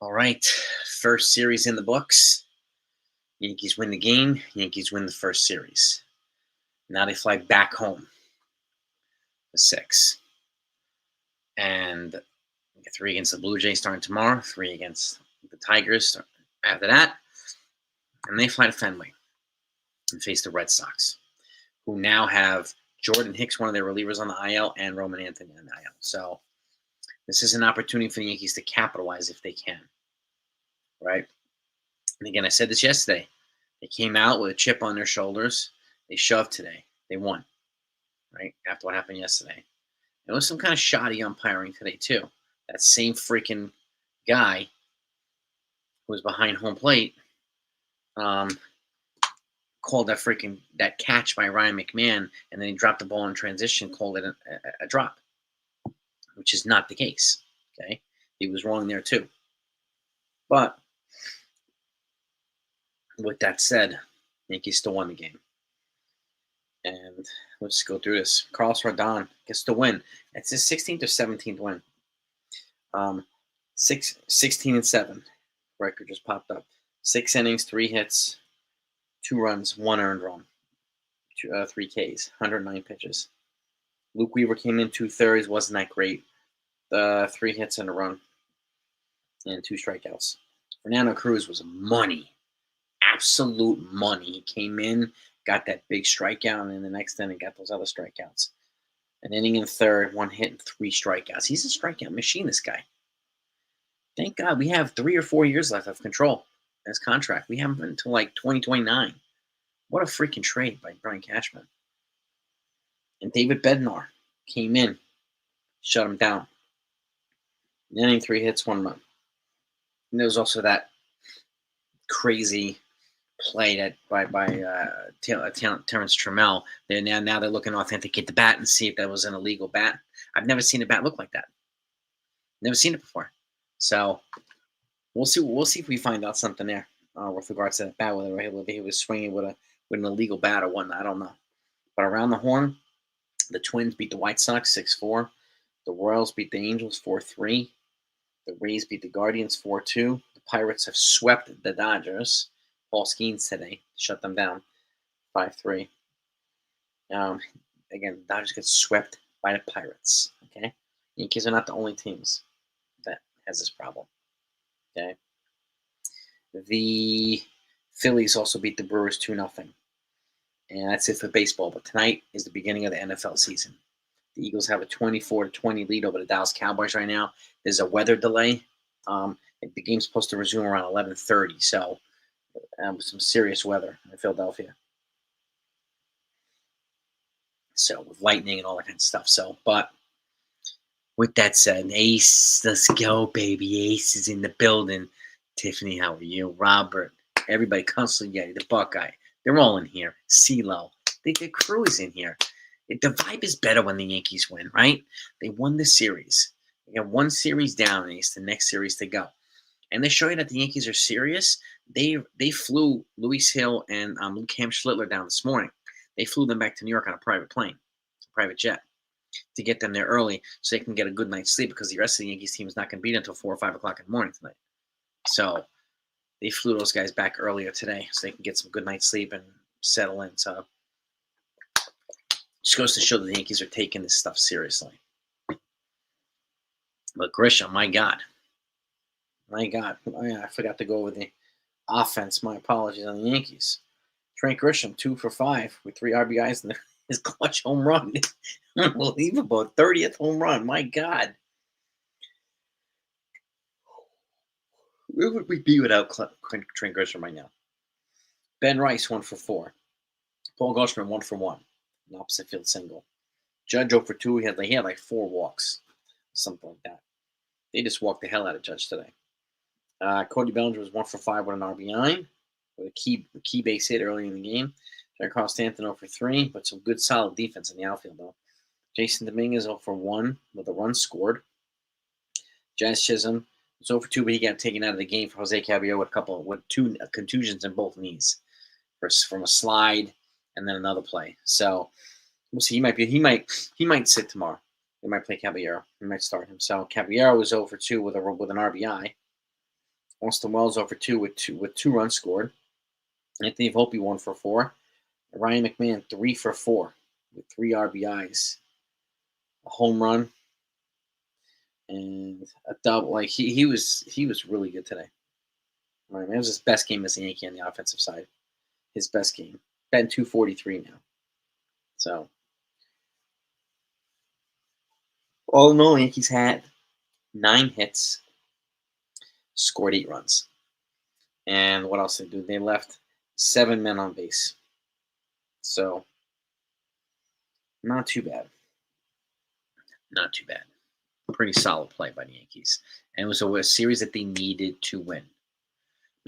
All right, first series in the books. Yankees win the game. Yankees win the first series. Now they fly back home for 6. And we get 3 against the Blue Jays starting tomorrow, 3 against the Tigers after that. And they fly to Fenway and face the Red Sox, who now have Jordan Hicks, one of their relievers, on the IL, and Roman Anthony on the IL. So this is an opportunity for the Yankees to capitalize if they can, right? And again, I said this yesterday. They came out with a chip on their shoulders. They shoved today. They won, right? After what happened yesterday. There was some kind of shoddy umpiring today, too. That same freaking guy who was behind home plate called that catch by Ryan McMahon, and then he dropped the ball in transition, called it a drop, which is not the case, okay? He was wrong there, too. But with that said, Yankees still won the game. And let's go through this. Carlos Rodon gets the win. It's his 16th or 17th win. 16-7. Record just popped up. 6 innings, 3 hits, 2 runs, 1 earned run. 3 Ks, 109 pitches. Luke Weaver came in 2/3, wasn't that great. 3 hits and a run and 2 strikeouts. Fernando Cruz was money. Absolute money. He came in, got that big strikeout, and then the next inning got those other strikeouts. An inning in third, 1 hit and 3 strikeouts. He's a strikeout machine, this guy. Thank God we have 3 or 4 years left of control in his contract. We have him until like 2029. What a freaking trade by Brian Cashman. And David Bednar came in, shut him down. An inning, 3 hits, 1 run. And there was also that crazy play that by Terrence Tremell. Now they're looking to authenticate the bat and see if that was an illegal bat. I've never seen a bat look like that. Never seen it before. So we'll see. We'll see if we find out something there with regards to that bat, whether he was swinging with an illegal bat or whatnot. I don't know. But around the horn, the Twins beat the White Sox 6-4. The Royals beat the Angels 4-3. The Rays beat the Guardians 4-2. The Pirates have swept the Dodgers. Paul Skeens today shut them down 5-3. Again, the Dodgers get swept by the Pirates. Okay, Yankees are not the only teams that has this problem. Okay, the Phillies also beat the Brewers 2-0, and that's it for baseball. But tonight is the beginning of the NFL season. The Eagles have a 24-20 lead over the Dallas Cowboys right now. There's a weather delay. The game's supposed to resume around 11:30, so with some serious weather in Philadelphia. So with lightning and all that kind of stuff. So, but with that said, Ace, let's go, baby. Ace is in the building. Tiffany, how are you? Robert, everybody, Constantly Yeti, the Buckeye. They're all in here. CeeLo. The crew is in here. The vibe is better when the Yankees win, right? They won the series. They got 1 series down, and it's the next series to go. And they show you that the Yankees are serious. They flew Luis Hill and Cam Schlittler down this morning. They flew them back to New York on a private plane, a private jet, to get them there early so they can get a good night's sleep because the rest of the Yankees team is not going to be until 4 or 5 o'clock in the morning tonight. So they flew those guys back earlier today so they can get some good night's sleep and settle in. So just goes to show that the Yankees are taking this stuff seriously. But Grisham, my God. Oh, yeah, I forgot to go over the offense. My apologies on the Yankees. Trent Grisham, 2 for 5 with 3 RBIs and his clutch home run. Unbelievable. 30th home run. My God. Where would we be without Trent Grisham right now? Ben Rice, 1 for 4. Paul Goldschmidt, 1 for 1. An opposite field single. Judge 0 for 2. He had like 4 walks. Something like that. They just walked the hell out of Judge today. Cody Bellinger was 1 for 5 with an RBI, with a key base hit early in the game. Giancarlo Stanton 0 for 3, but some good solid defense in the outfield though. Jason Dominguez 0 for 1 with a run scored. Jazz Chisholm was 0 for 2, but he got taken out of the game for Jose Caballero with 2 contusions in both knees from a slide and then another play. So we'll see. He might sit tomorrow. They might play Caballero. They might start him. So Caballero was 0 for 2 with an RBI. Austin Wells over with two runs scored. Anthony Volpe 1 for 4. Ryan McMahon 3 for 4 with 3 RBIs, a home run, and a double. Like he was really good today. Right, man, it was his best game as a Yankee on the offensive side. His best game. Batting 243 now. So all in all, Yankees had 9 hits, scored 8 runs. And what else did they do? They left 7 men on base. So not too bad. Not too bad. Pretty solid play by the Yankees. And it was a series that they needed to win.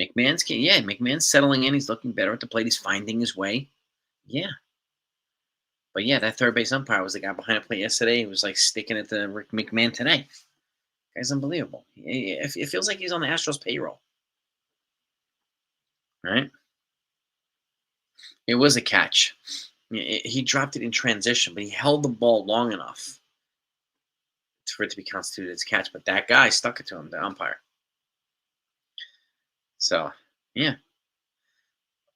McMahon's settling in. He's looking better at the plate. He's finding his way. Yeah. But yeah, that third base umpire was the guy behind the plate yesterday. He was like sticking at the Rick McMahon today. Guy's unbelievable. It feels like he's on the Astros payroll. Right? It was a catch. He dropped it in transition, but he held the ball long enough for it to be constituted as a catch. But that guy stuck it to him, the umpire. So, yeah.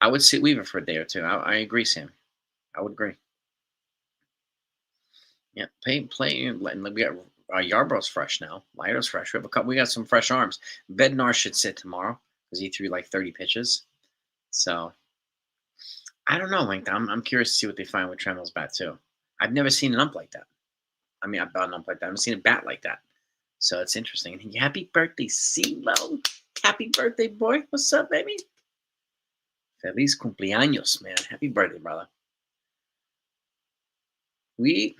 I would sit Weaver for a day or two. I agree, Sam. I would agree. Yeah, play. We got Yarborough's fresh now. Lighter's fresh. We got some fresh arms. Bednar should sit tomorrow because he threw like 30 pitches. So I don't know, Link. I'm curious to see what they find with Tremell's bat too. I've never seen an ump like that. I mean, I've been an ump like that. I haven't seen a bat like that. So it's interesting. And happy birthday, CeeLo. Happy birthday, boy. What's up, baby? Feliz cumpleaños, man. Happy birthday, brother. We're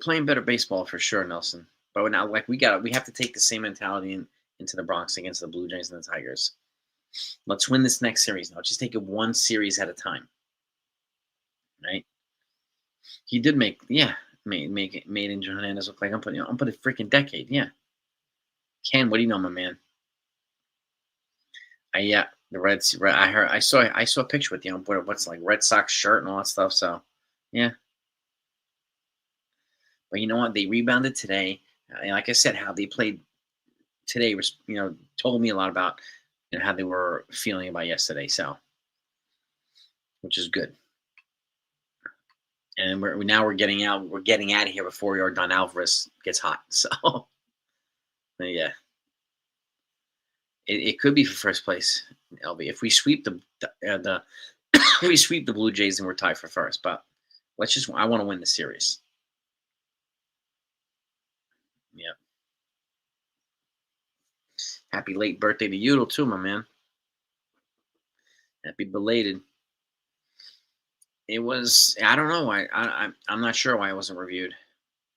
playing better baseball for sure, Nelson. But now, like, we have to take the same mentality into the Bronx against the Blue Jays and the Tigers. Let's win this next series now. Just take it one series at a time. Right? He did made Angel Hernandez look like I'm putting a freaking decade. Yeah. Ken, what do you know, my man? The Reds. I saw a picture with you on what's like Red Sox shirt and all that stuff. So, yeah. But you know what? They rebounded today. And like I said, how they played today was, told me a lot about how they were feeling about yesterday. So, which is good. And we're getting out. We're getting out of here before Yordan Alvarez gets hot. So, yeah, it could be for first place, LB. If we sweep the we sweep the Blue Jays, and we're tied for first. But I want to win the series. Yeah. Happy late birthday to Udall too, my man. Happy belated. It was. I don't know why. I'm not sure why it wasn't reviewed.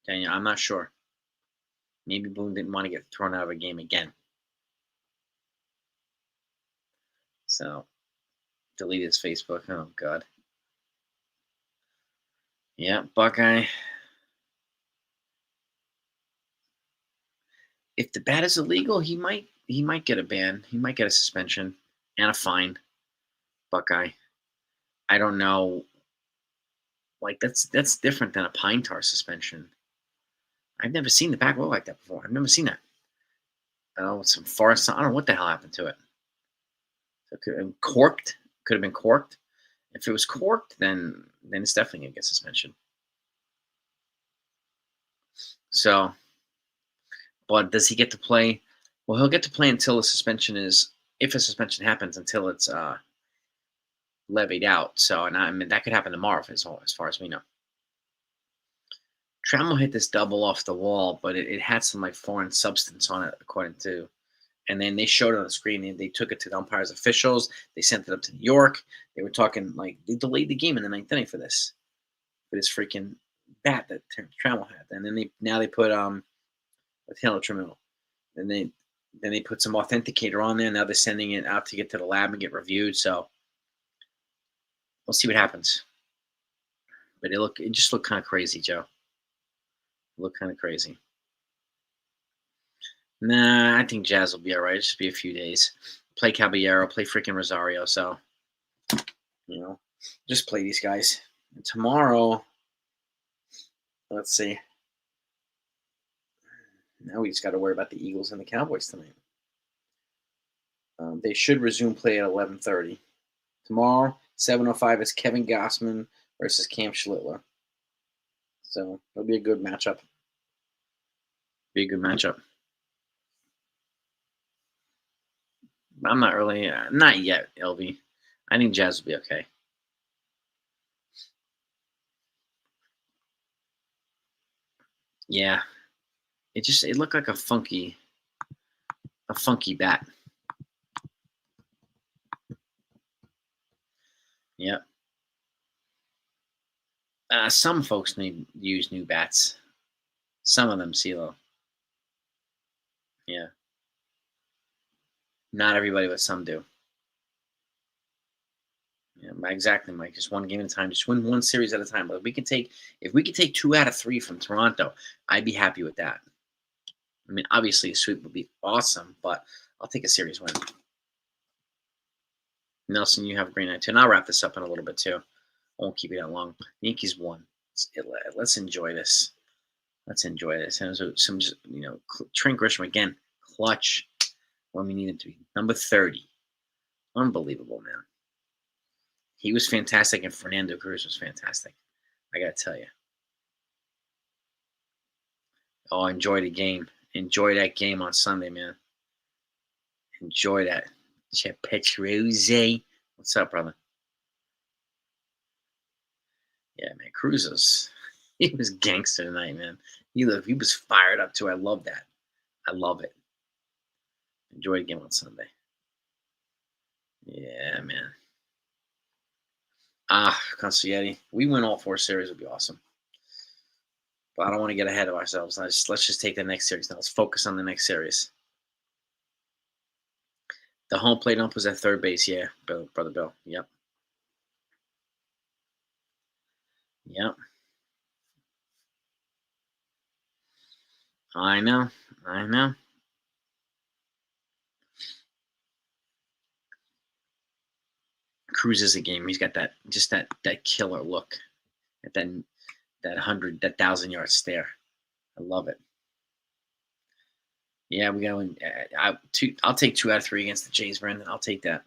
Daniel, I'm not sure. Maybe Boone didn't want to get thrown out of a game again. So, delete his Facebook. Oh God. Yeah, Buckeye. If the bat is illegal, he might get a ban. He might get a suspension and a fine. Buckeye. I don't know. Like that's different than a pine tar suspension. I've never seen the back look like that before. I've never seen that. Some forest. I don't know what the hell happened to it. So it could have been corked. Could have been corked. If it was corked, then it's definitely gonna get suspension. So, but does he get to play? Well, he'll get to play until a suspension is, if a suspension happens, until it's levied out. So, and I mean that could happen tomorrow, as far as we know. Tremell hit this double off the wall, but it had some like foreign substance on it, according to. And then they showed it on the screen. They took it to the umpires' officials. They sent it up to New York. They were talking like they delayed the game in the ninth inning for this freaking bat that Tremell had. And then they put Taylor Tremell, and then they put some authenticator on there. Now they're sending it out to get to the lab and get reviewed. So we'll see what happens. But it just looked kind of crazy, Joe. It looked kind of crazy. Nah, I think Jazz will be all right. Just be a few days. Play Caballero, play freaking Rosario. So, just play these guys. And tomorrow, let's see. Now we just got to worry about the Eagles and the Cowboys tonight. They should resume play at 11:30 tomorrow. 7:05 is Kevin Gossman versus Cam Schlittler. So it'll be a good matchup. Be a good matchup. I'm not really, not yet, LV. I think Jazz will be okay. Yeah, it looked like a funky bat. Yep. Some folks need use new bats. Some of them, CeeLo. Yeah. Not everybody, but some do. Yeah, exactly, Mike. Just one game at a time. Just win one series at a time. But if we could take 2 out of 3 from Toronto, I'd be happy with that. I mean, obviously a sweep would be awesome, but I'll take a series win. Nelson, you have a great night too. And I'll wrap this up in a little bit too. I won't keep you that long. The Yankees won. Let's enjoy this. Let's enjoy this. And some, Trent Grisham again, clutch when we need him to be. Number 30. Unbelievable, man. He was fantastic, and Fernando Cruz was fantastic. I got to tell you. Oh, enjoy the game. Enjoy that game on Sunday, man. Enjoy that. Chet Petruzzi. What's up, brother? Yeah, man. Cruz he was gangster tonight, man. He was fired up too. I love that. I love it. Enjoy the game on Sunday. Yeah, man. Consiglietti. We win all 4 series would be awesome. But I don't want to get ahead of ourselves. Let's just take the next series now. Let's focus on the next series. The home plate ump was at third base. Yeah, Brother Bill. Yep. Yep. I know. Cruz is a game. He's got that killer look at that 1,000-yard stare. I love it. Yeah, we got. I'll take 2 out of 3 against the Jays, Brandon. I'll take that.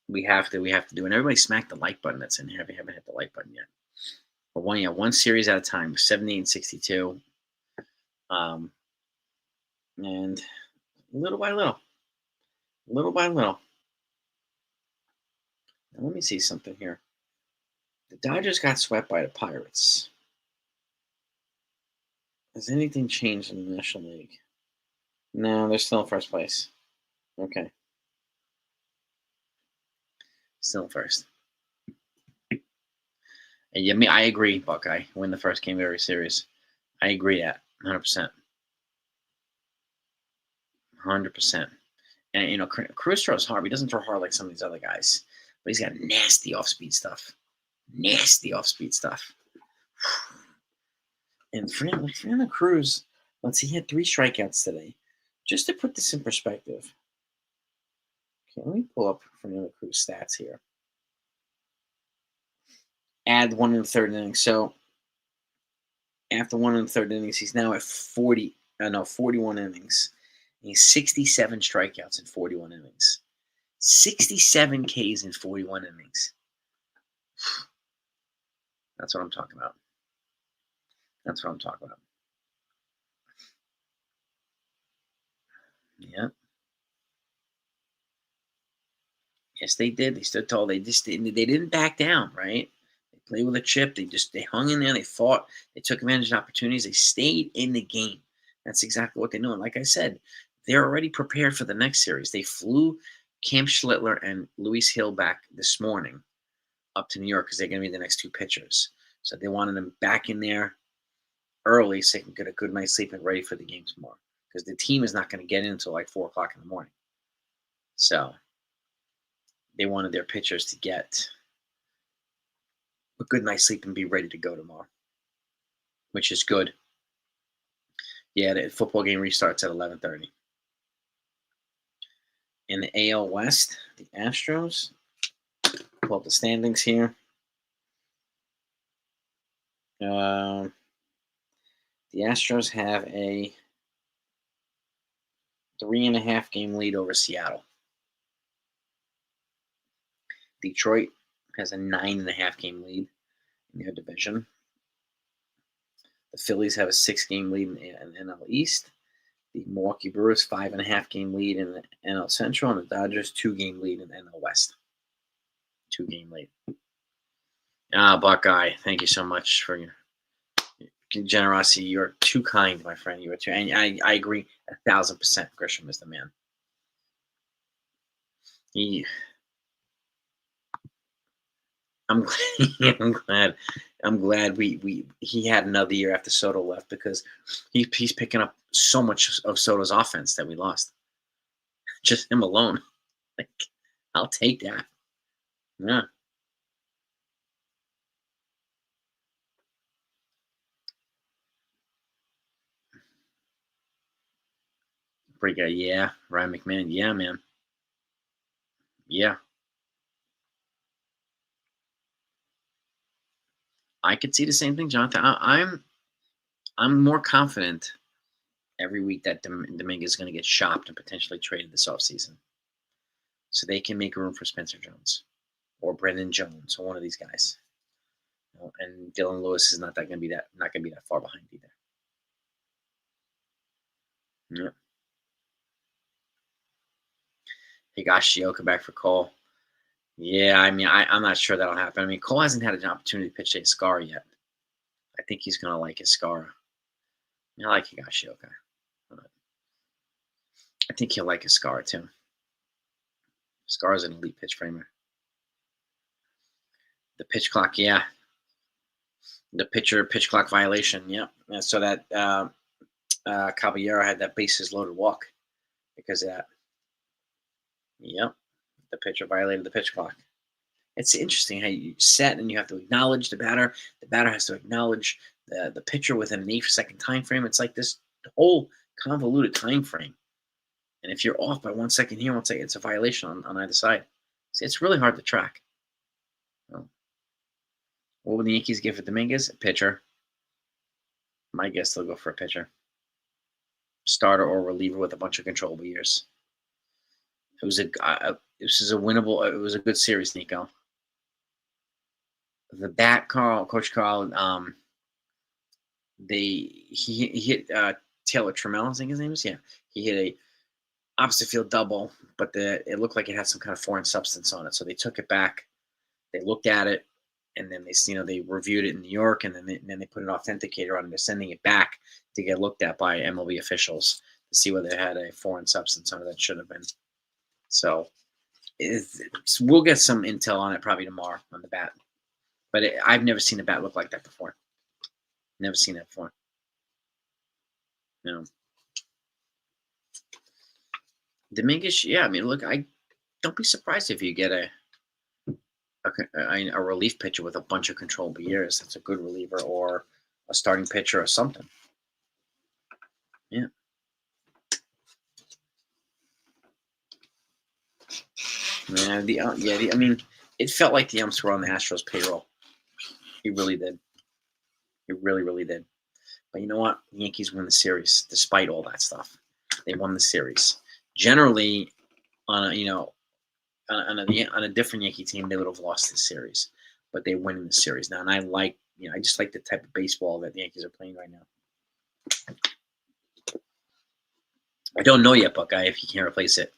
We have to do. And everybody smack the like button that's in here if you haven't hit the like button yet. But one series at a time. 78 and 62. And little by little. Now, let me see something here. The Dodgers got swept by the Pirates. Has anything changed in the National League? No, they're still in first place. Okay. Still in first. And yeah, I agree, Buckeye. Win the first game very serious. I agree that 100%. 100%. And Cruz throws hard. He doesn't throw hard like some of these other guys, but he's got nasty off-speed stuff. And Fernando Cruz, he had 3 strikeouts today. Just to put this in perspective. Okay, let me pull up Fernando Cruz stats here. Add 1 in the 3rd inning. So after 1 in the 3rd innings, he's now at 41 innings. He's 67 strikeouts in 41 innings. 67 Ks in 41 innings. That's what I'm talking about. Yeah. Yes, they did. They stood tall. They didn't back down, right? They played with a chip. They hung in there. They fought. They took advantage of opportunities. They stayed in the game. That's exactly what they know. And like I said, they're already prepared for the next series. They flew Cam Schlittler and Luis Hill back this morning up to New York because they're going to be the next 2 pitchers. So they wanted them back in there early so they can get a good night's sleep and ready for the game tomorrow. Because the team is not going to get in until like 4 o'clock in the morning. So they wanted their pitchers to get a good night's sleep and be ready to go tomorrow, which is good. Yeah, the football game restarts at 11:30. In the AL West, the Astros, pull up the standings here. The Astros have a 3.5 game lead over Seattle. Detroit has a 9.5 game lead in their division. The Phillies have a 6 game lead in the NL East. The Milwaukee Brewers 5.5 game lead in the NL Central, and the Dodgers 2 game lead in the NL West. 2 game lead. Buckeye, thank you so much for your generosity. You're too kind, my friend. You are too, and I agree 1,000%. Grisham is the man. I'm glad he had another year after Soto left, because he's picking up so much of Soto's offense that we lost. Just him alone. Like, I'll take that. Yeah. Pretty good. Yeah. Ryan McMahon. Yeah, man. Yeah. I could see the same thing, Jonathan. I'm more confident every week that Dominguez is going to get shopped and potentially traded this offseason, so they can make room for Spencer Jones or Brendan Jones or one of these guys. And Dylan Lewis is not going to be that far behind either. Yeah. Higashioka back for Cole. Yeah, I mean, I'm not sure that'll happen. I mean, Cole hasn't had an opportunity to pitch to Escara yet. I think he's going to like Escara. I like Higashioka. I think he'll like Escara too. Escara's an elite pitch framer. The pitch clock, yeah. The pitch clock violation, yep. And so that Caballero had that bases loaded walk because of that. Yep. The pitcher violated the pitch clock. It's interesting how you set and you have to acknowledge the batter. The batter has to acknowledge the pitcher within an 8-second time frame. It's like this whole convoluted time frame. And if you're off by 1 second here, 1 second, it's a violation on either side. So it's really hard to track. What would the Yankees give for Dominguez? A pitcher. My guess they'll go for a pitcher. Starter or reliever with a bunch of controllable years. It was it was a good series, Nico. The bat, Coach Carl, he hit Taylor Tremell, I think his name is. Yeah, he hit a opposite field double, but it looked like it had some kind of foreign substance on it. So they took it back. They looked at it, and then they reviewed it in New York, and then they put an authenticator on it. They're sending it back to get looked at by MLB officials to see whether it had a foreign substance on it that should have been. So we'll get some intel on it probably tomorrow on the bat. But I've never seen a bat look like that before. Never seen that before. No. Dominguez, yeah. I mean, look, I don't be surprised if you get a relief pitcher with a bunch of controllable years. That's a good reliever, or a starting pitcher or something. Yeah. Yeah. I mean, it felt like the umps were on the Astros payroll. He really did. He really, really did. But you know what? The Yankees won the series despite all that stuff. They won the series. Generally, on a different Yankee team, they would have lost the series, but they win in the series now. And I just like the type of baseball that the Yankees are playing right now. I don't know yet, Buckeye, if he can replace it.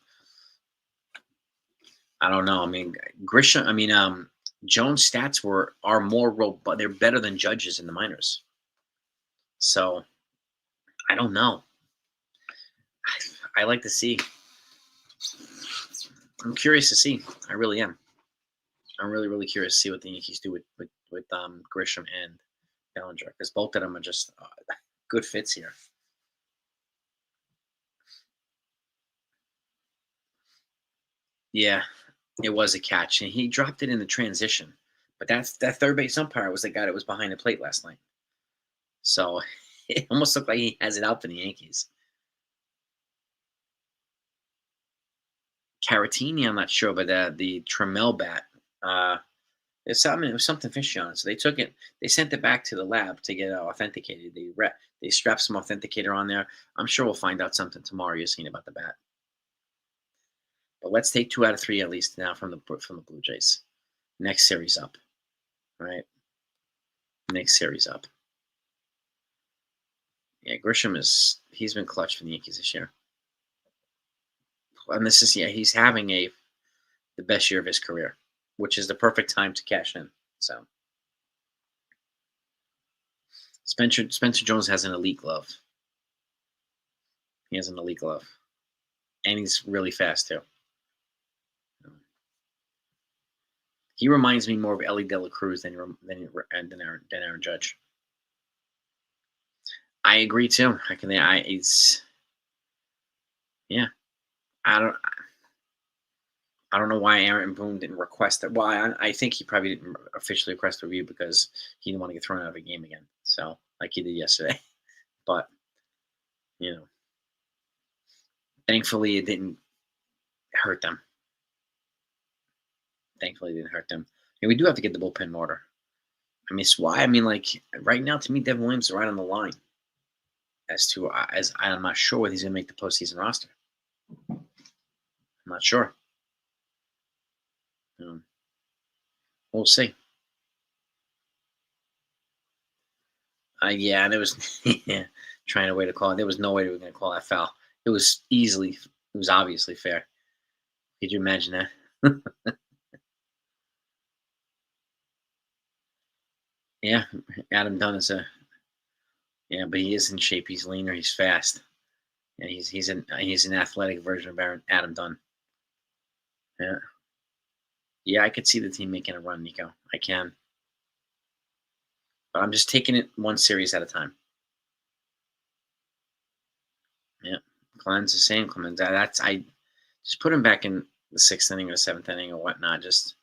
I don't know. I mean, Grisham. Jones' stats are more robust. They're better than Judge's in the minors. So I don't know. I like to see. I'm curious to see. I really am. I'm really, really curious to see what the Yankees do with Grisham and Bellinger, because both of them are just good fits here. Yeah, it was a catch, and he dropped it in the transition. But that third base umpire was the guy that was behind the plate last night. So it almost looked like he has it out for the Yankees. Caratini, I'm not sure, but the Tremell bat, it was something fishy on it. So they took it, they sent it back to the lab to get authenticated. They strap some authenticator on there. I'm sure we'll find out something tomorrow you're seeing about the bat. But let's take 2 out of 3 at least now from the Blue Jays. Next series up, right? Next series up. Yeah, Grisham he's been clutch for the Yankees this year. And this is he's having the best year of his career, which is the perfect time to cash in. So Spencer Jones has an elite glove. He has an elite glove. And he's really fast too. He reminds me more of Ellie De La Cruz than Aaron Judge. I agree too. Yeah. I don't know why Aaron Boone didn't request it. Well, I think he probably didn't officially request a review because he didn't want to get thrown out of a game again. So, like he did yesterday. But, thankfully it didn't hurt them. Thankfully it didn't hurt them. And we do have to get the bullpen in order. I mean, it's why. I mean, like, right now, to me, Devin Williams is right on the line. As I'm not sure whether he's going to make the postseason roster. I'm not sure. We'll see. Yeah, and it was trying a way to call it. There was no way we were going to call that foul. It was obviously fair. Could you imagine that? Yeah, Adam Dunn is but he is in shape. He's leaner. He's fast. And he's an athletic version of Adam Dunn. Yeah, I could see the team making a run, Nico. I can. But I'm just taking it one series at a time. Yeah. Clemens the same. Clemens. I just put him back in the 6th inning or 7th inning or whatnot. Just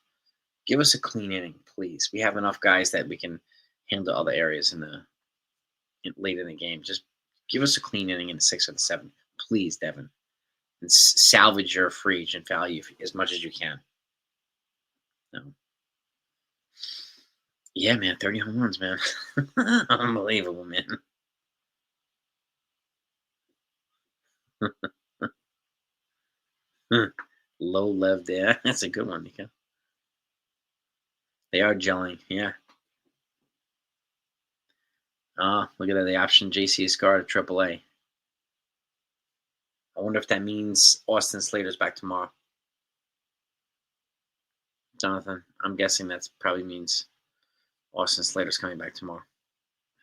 give us a clean inning, please. We have enough guys that we can handle other areas late in the game. Just give us a clean inning in the 6th or the 7th, please, Devin. And salvage your free agent value as much as you can. No. Yeah, man, 30 home runs, man. Unbelievable, man. Low lev there. That's a good one, Nico. They are gelling, yeah. Look at that. They optioned JC Escar to AAA. I wonder if that means Austin Slater's back tomorrow. Jonathan, I'm guessing that probably means Austin Slater's coming back tomorrow.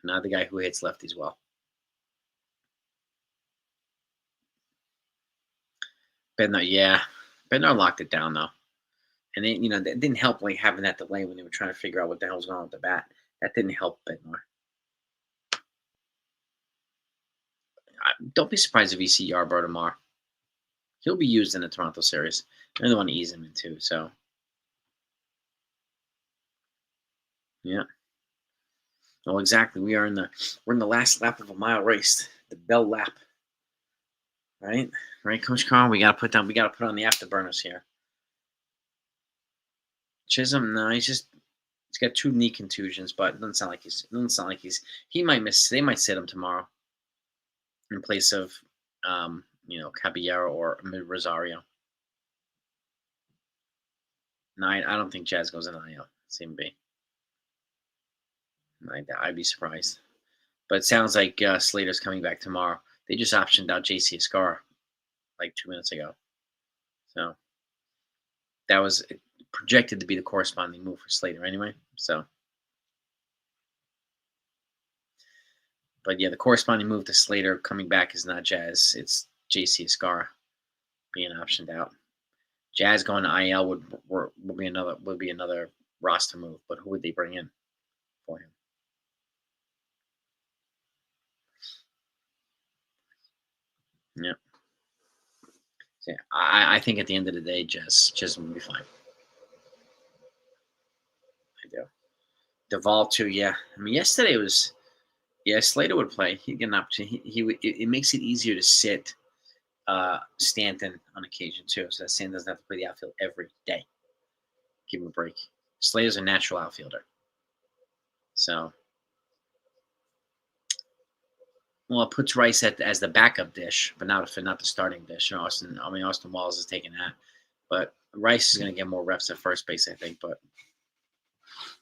Not the guy who hits lefties well. Bednar locked it down though, and that didn't help like having that delay when they were trying to figure out what the hell was going on with the bat. That didn't help Bednar. Don't be surprised if you see Yarbrough tomorrow. He'll be used in the Toronto series. They're the one to ease him into. So, yeah. Well, exactly. We're in the last lap of a mile race, the Bell Lap. Right, Coach Carl. We gotta put on the afterburners here. Chisholm, no, he's got 2 knee contusions, but it doesn't sound like he might miss. They might sit him tomorrow in place of Caballero or Rosario. No, I don't think Jazz goes in IL. CMB. I'd be surprised. But it sounds like Slater's coming back tomorrow. They just optioned out JC Escar like 2 minutes ago. So that was projected to be the corresponding move for Slater anyway. So, but yeah, the corresponding move to Slater coming back is not Jazz. It's JC Escar being optioned out. Jazz going to IL would be another roster move. But who would they bring in for him? Yeah. So, yeah, I think at the end of the day, Chisholm will be fine. I do. Duvall too, yeah. I mean, yesterday was, Slater would play. He'd get an opportunity. It makes it easier to sit Stanton on occasion too, so that Stanton doesn't have to play the outfield every day. Give him a break. Slater's a natural outfielder, so Well, it puts Rice as the backup dish, but not the starting dish. Austin Wallace is taking that, but Rice is going to get more reps at first base, I think. But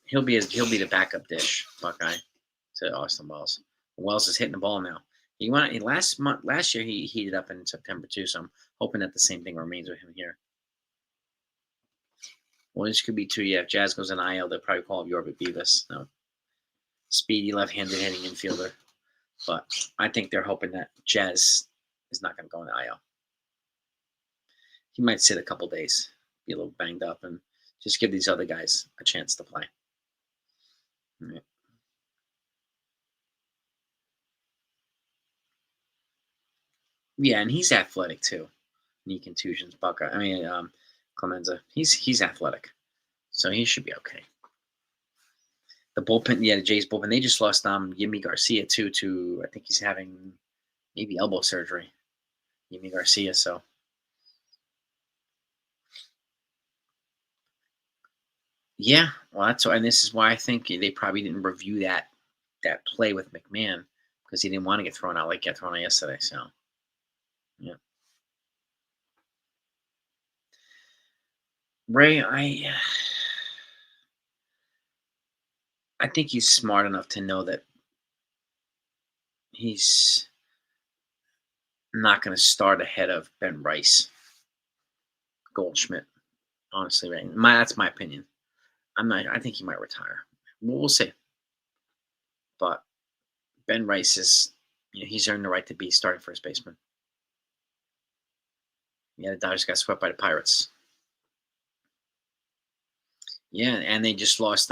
he'll be the backup dish, Buckeye, to Austin Wells. Wells is hitting the ball now. Last year he heated up in September too, so I'm hoping that the same thing remains with him here. Well, this could be too. Yeah, if Jazz goes in IL, they'll probably call up Yorvik Beavis. No, speedy left-handed hitting infielder. But I think they're hoping that Jazz is not going to go in the IL. He might sit a couple days, be a little banged up, and just give these other guys a chance to play. Right. Yeah, and he's athletic too. Knee contusions, Buckeye. Clemenza. He's athletic, so he should be okay. The bullpen, yeah, the Jays bullpen. They just lost Yimi Garcia too. To I think he's having maybe elbow surgery. Yimi Garcia. So yeah, well, and this is why I think they probably didn't review that play with McMahon because he didn't want to get thrown out like he got thrown out yesterday. So yeah, Ray, I think he's smart enough to know that he's not going to start ahead of Ben Rice, Goldschmidt. Honestly, right? That's my opinion. I'm not. I think he might retire. We'll see. But Ben Rice he's earned the right to be starting first baseman. Yeah, the Dodgers got swept by the Pirates. Yeah, and they just lost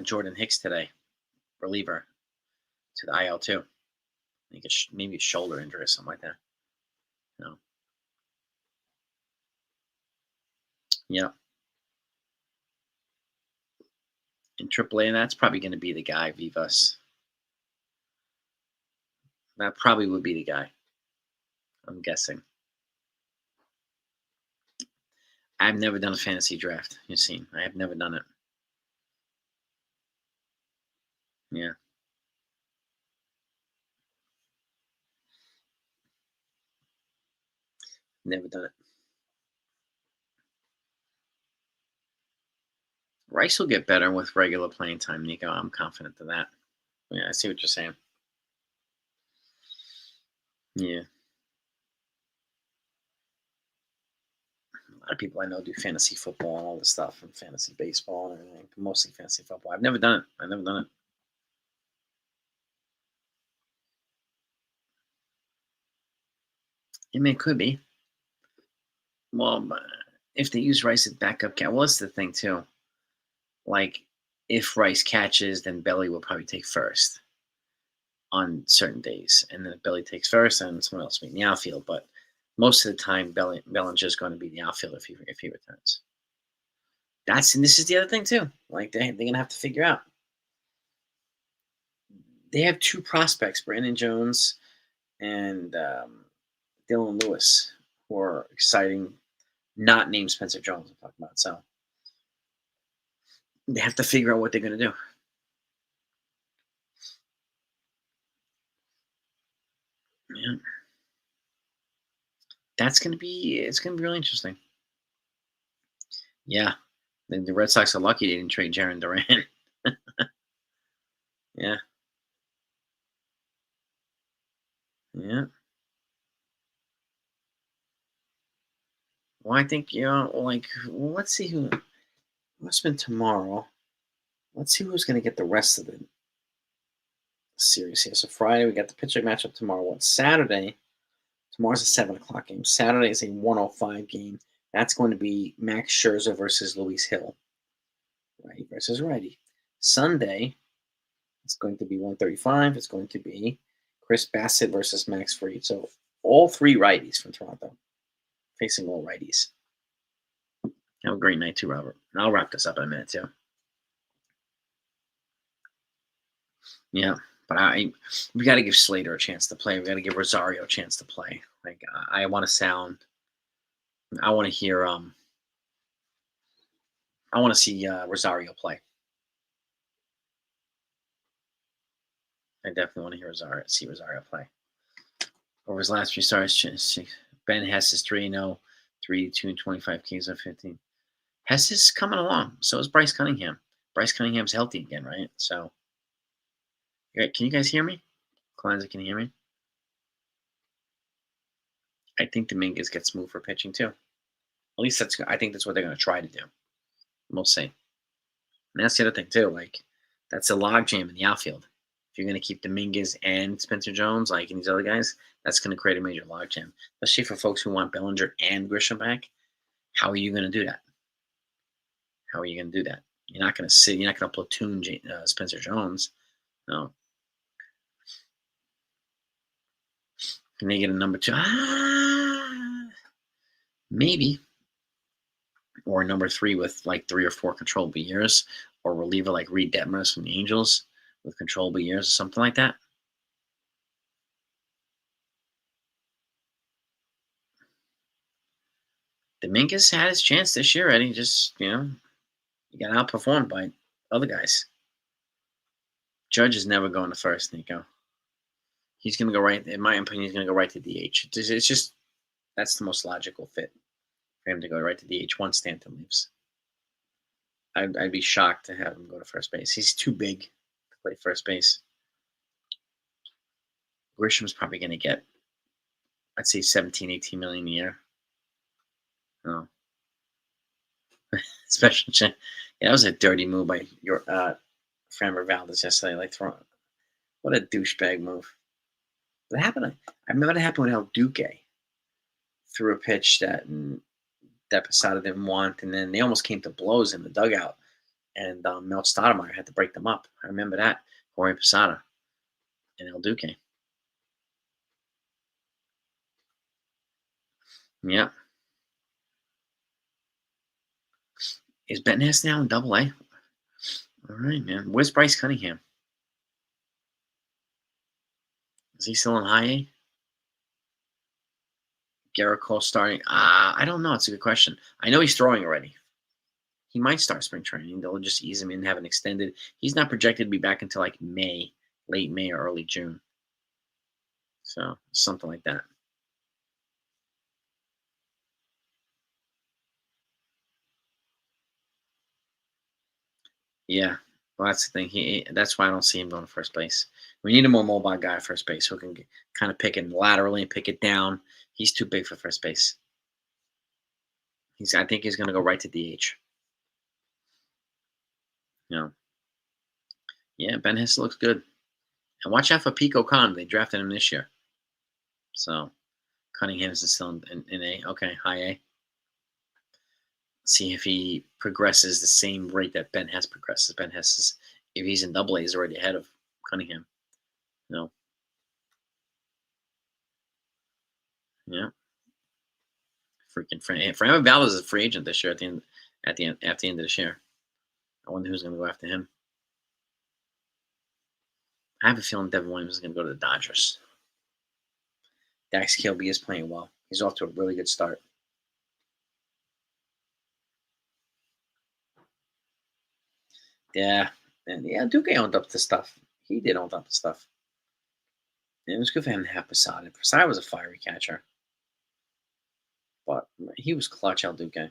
Jordan Hicks today, reliever, to the IL too. I think it's maybe a shoulder injury or something like that. No. Yeah. In AAA, and that's probably going to be the guy, Vivas. That probably would be the guy. I'm guessing. I've never done a fantasy draft. You've seen. I have never done it. Yeah. Never done it. Rice will get better with regular playing time, Nico. I'm confident of that. Yeah, I see what you're saying. Yeah. A lot of people I know do fantasy football and all this stuff and fantasy baseball and everything. Mostly fantasy football. I've never done it. I've never done it. I mean, it could be. Well, if they use Rice as backup cat, well, that's the thing too. Like, if Rice catches, then Belly will probably take first on certain days, and then if Belly takes first, then someone else will be in the outfield. But most of the time, Bellinger's going to be in the outfield if he returns. And this is the other thing too. Like they're gonna have to figure out. They have two prospects, Brandon Jones and Dylan Lewis, who are exciting. Not named Spencer Jones. I'm talking about. So they have to figure out what they're gonna do. Yeah, it's gonna be really interesting. Yeah, the Red Sox are lucky they didn't trade Jaron Duran. Yeah, yeah. Well, I think like let's see who. What's been tomorrow? Let's see who's gonna get the rest of the series here. So Friday we got the pitching matchup tomorrow. What Saturday? Tomorrow's a 7 o'clock game. Saturday is a 1:05 game. That's going to be Max Scherzer versus Luis Hill, righty versus righty. Sunday, it's going to be 1:35. It's going to be Chris Bassett versus Max Fried. So all three righties from Toronto facing all righties. Have a great night too, Robert. And I'll wrap this up in a minute too. Yeah, but we got to give Slater a chance to play. We got to give Rosario a chance to play. Like I want to sound. I want to hear. I want to see Rosario play. I definitely want to see Rosario play. Over his last few starts, Ben Hess is 3-0, 3-2 and 25 Ks of 15. Hess is coming along. So is Bryce Cunningham. Bryce Cunningham's healthy again, right? So, can you guys hear me? Cleanser, can you hear me? I think Dominguez gets moved for pitching too. At least I think that's what they're going to try to do. We'll see. And that's the other thing too. Like, that's a logjam in the outfield. If you're going to keep Dominguez and Spencer Jones, like and these other guys, that's going to create a major logjam. Especially for folks who want Bellinger and Grisham back. How are you going to do that? How are you going to do that? You're not going to sit. You're not going to platoon Spencer Jones. No. Can they get a number 2? Maybe. Or a number 3 with like 3 or 4 controllable years, or reliever like Reed Detmers from the Angels with controllable years or something like that. Dominguez had his chance this year, Eddie. Just, he got outperformed by other guys. Judge is never going to first, Nico. He's going to go right, in my opinion, he's going to go right to DH. It's just, that's the most logical fit for him to go right to DH once Stanton leaves. I'd be shocked to have him go to first base. He's too big to play first base. Grisham's probably going to get, I'd say 17, 18 million a year. Oh. Special chance. Yeah, that was a dirty move by your Framber Valdez yesterday. Like, what a douchebag move. What happened? I remember that happened with El Duque. Threw a pitch that Posada didn't want, and then they almost came to blows in the dugout. And Mel Stoudemire had to break them up. I remember that. Jorge Posada and El Duque. Yeah. Is Ben Hess now in Double A? All right, man. Where's Bryce Cunningham? Is he still in High A? Garrett Cole starting? I don't know. It's a good question. I know he's throwing already. He might start spring training. They'll just ease him in, have an extended. He's not projected to be back until like May, late May or early June. So something like that. Yeah, well, that's the thing. That's why I don't see him going to first base. We need a more mobile guy at first base who can kind of pick it laterally and pick it down. He's too big for first base. I think he's going to go right to DH. Yeah, Ben Hess looks good. And watch out for Pico Khan. They drafted him this year. So Cunningham is still in A. Okay, high A. See if he progresses the same rate that Ben Hess progresses. Ben Hess is, if he's in Double A, he's already ahead of Cunningham. Yeah. Freaking Framber Valdez is a free agent this year at the end of this year. I wonder who's going to go after him. I have a feeling Devin Williams is going to go to the Dodgers. Dax Kilby is playing well. He's off to a really good start. Yeah, and Duque owned up to stuff. He did own up to stuff. And it was good for him to have Posada. Posada was a fiery catcher. But he was clutch, El Duque.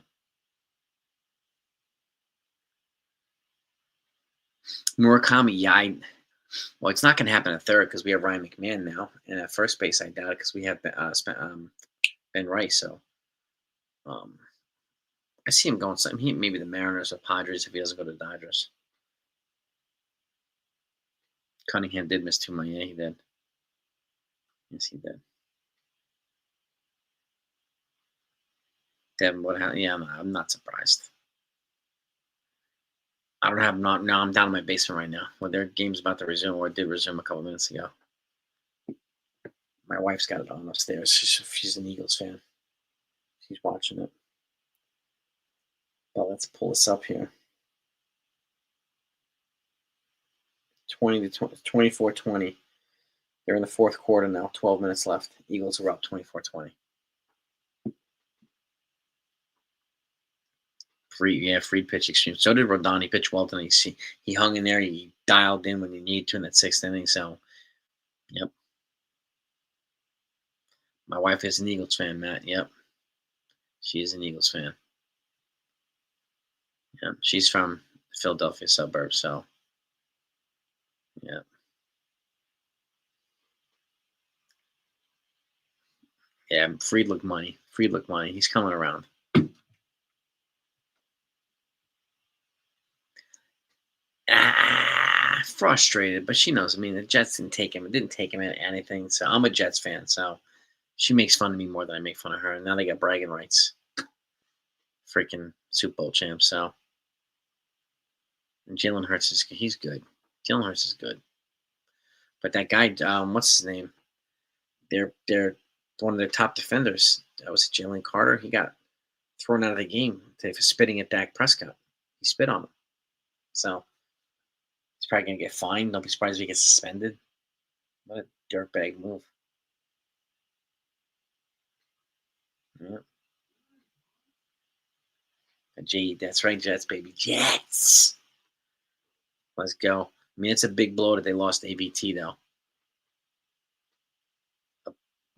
Murakami, well, it's not going to happen at third because we have Ryan McMahon now. And at first base, I doubt it because we have Ben Rice. So I see him going something. Maybe the Mariners or Padres if he doesn't go to the Dodgers. Cunningham did miss 2 million. Yeah, he did. Yes, he did. Devin, what happened? Yeah, I'm not surprised. I don't have now. I'm down in my basement right now. Well, their game's about to resume, or it did resume a couple minutes ago. My wife's got it on upstairs. She's an Eagles fan. She's watching it. But let's pull this up here. 24-20. They're in the fourth quarter now. 12 minutes left. Eagles are up 24-20. Freed pitch extreme. So did Rodon. He pitched well tonight. He hung in there. He dialed in when he needed to in that 6th inning. So Yep. My wife is an Eagles fan, Matt. Yep. She is an Eagles fan. Yeah. She's from the Philadelphia suburbs, so yeah. Yeah, Friedlich money. Friedlich money. He's coming around. Frustrated, but she knows. I mean, the Jets didn't take him. It didn't take him at anything. So I'm a Jets fan. So she makes fun of me more than I make fun of her. And now they got bragging rights. Freaking Super Bowl champs. So and Jalen Hurts he's good. Jalen Hurts is good. But that guy, what's his name? They're one of their top defenders. That was Jalen Carter. He got thrown out of the game for spitting at Dak Prescott. He spit on him. So he's probably gonna get fined. Don't be surprised if he gets suspended. What a dirtbag move. Yeah. Gee, that's right, Jets, baby. Jets. Let's go. I mean, it's a big blow that they lost ABT, though.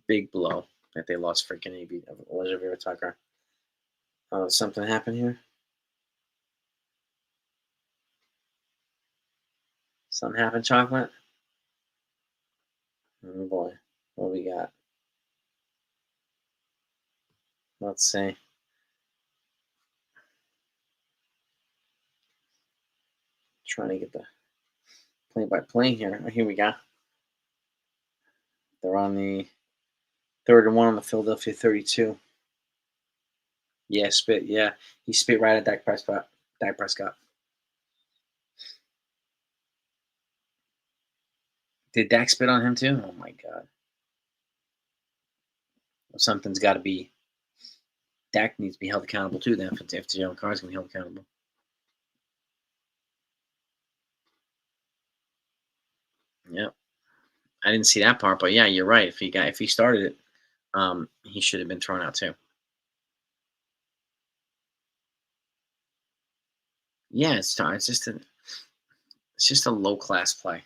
Big blow that they lost freaking AB. Elijah Tucker. Oh, something happened here? Something happened, Chocolate? Oh, boy. What we got? Let's see. Trying to get the play-by-play here. Oh, here we go. They're on the 3rd and 1 on the Philadelphia 32. Yeah, spit. Yeah, he spit right at Dak Prescott. Dak Prescott. Did Dak spit on him too? Oh my god. Well, something's got to be. Dak needs to be held accountable too. Then if Jalen Carr's going to be held accountable. Yep. I didn't see that part, but yeah, you're right. If he started it, he should have been thrown out too. Yeah, it's just a low class play.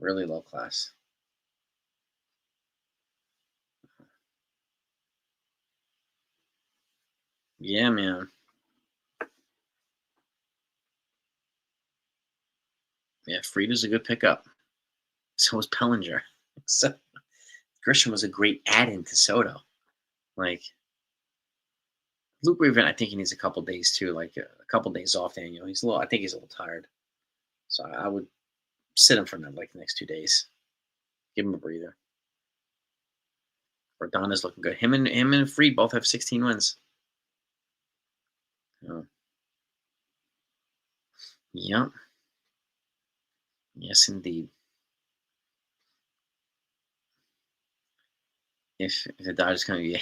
Really low class. Yeah, man. Yeah, Frieda's a good pickup. So was Pellinger. So Grisham was a great add-in to Soto. Like Luke Weaver, I think he needs a couple days too, like a couple days off. Daniel, I think he's a little tired. So I would sit him for like the next 2 days. Give him a breather. Rodana's looking good. Him and Freed both have 16 wins. Oh. Yep. Yes, indeed. If the Dodgers come, yeah,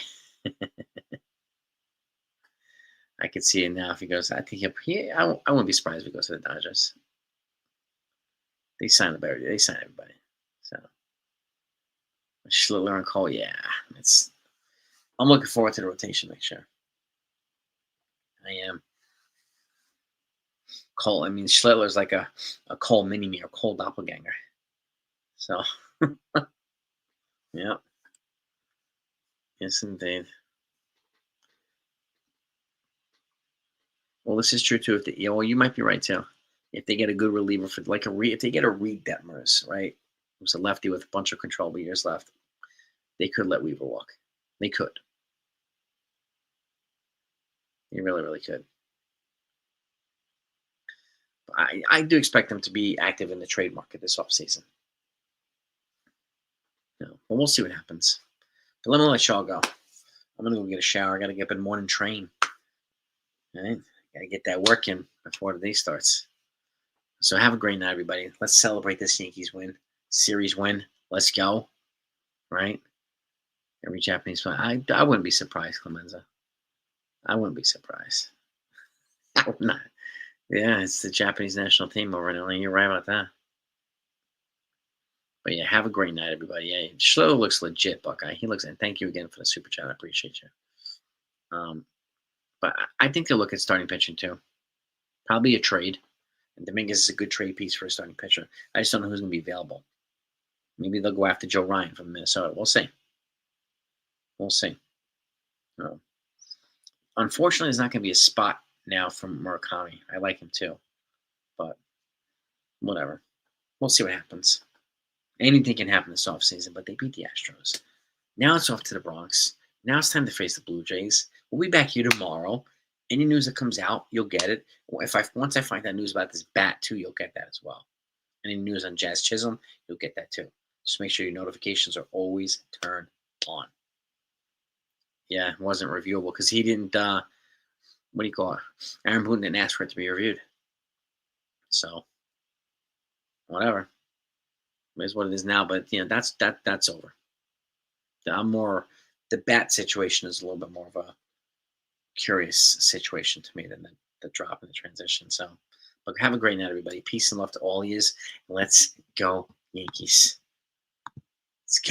I could see it now. If he goes, I think I wouldn't be surprised if he goes to the Dodgers. They sign They sign everybody. So Schlittler and Cole, yeah, it's. I'm looking forward to the rotation next year. I am. Cole. I mean, Schlittler's like a Cole mini me or Cole doppelganger. So, yeah, yes, indeed. Well, this is true too. Well, you might be right too. If they get a good reliever for if they get a Reed Detmers, right, who's a lefty with a bunch of controllable years left, they could let Weaver walk. They could. They really, really could. I do expect them to be active in the trade market this offseason. But we'll see what happens. But let me let Shaw go. I'm gonna go get a shower. I gotta get up in the morning train. All right, gotta get that work in before the day starts. So have a great night, everybody. Let's celebrate this Yankees win, series win. Let's go. Right? Every Japanese fan. I wouldn't be surprised, Clemenza. I wouldn't be surprised. I would not. Yeah, it's the Japanese national team over in LA. You're right about that. But yeah, have a great night, everybody. Yeah, Schlo looks legit, Buckeye. He looks, and thank you again for the super chat. I appreciate you. But I think they'll look at starting pitching too. Probably a trade. And Dominguez is a good trade piece for a starting pitcher. I just don't know who's going to be available. Maybe they'll go after Joe Ryan from Minnesota. We'll see. We'll see. Um, Unfortunately, there's not going to be a spot now from Murakami. I like him too, but whatever. We'll see what happens. Anything can happen this offseason, but they beat the Astros. Now it's off to the Bronx. Now it's time to face the Blue Jays. We'll be back here tomorrow. Any news that comes out, you'll get it. Once I find that news about this bat too, you'll get that as well. Any news on Jazz Chisholm, you'll get that too. Just make sure your notifications are always turned on. Yeah, it wasn't reviewable because he didn't. What do you call it? Aaron Boone didn't ask for it to be reviewed. So, whatever. It is what it is now. But that's over. The bat situation is a little bit more of a curious situation to me than the drop and the transition. So, look, have a great night, everybody. Peace and love to all of yous. Let's go, Yankees. Let's go.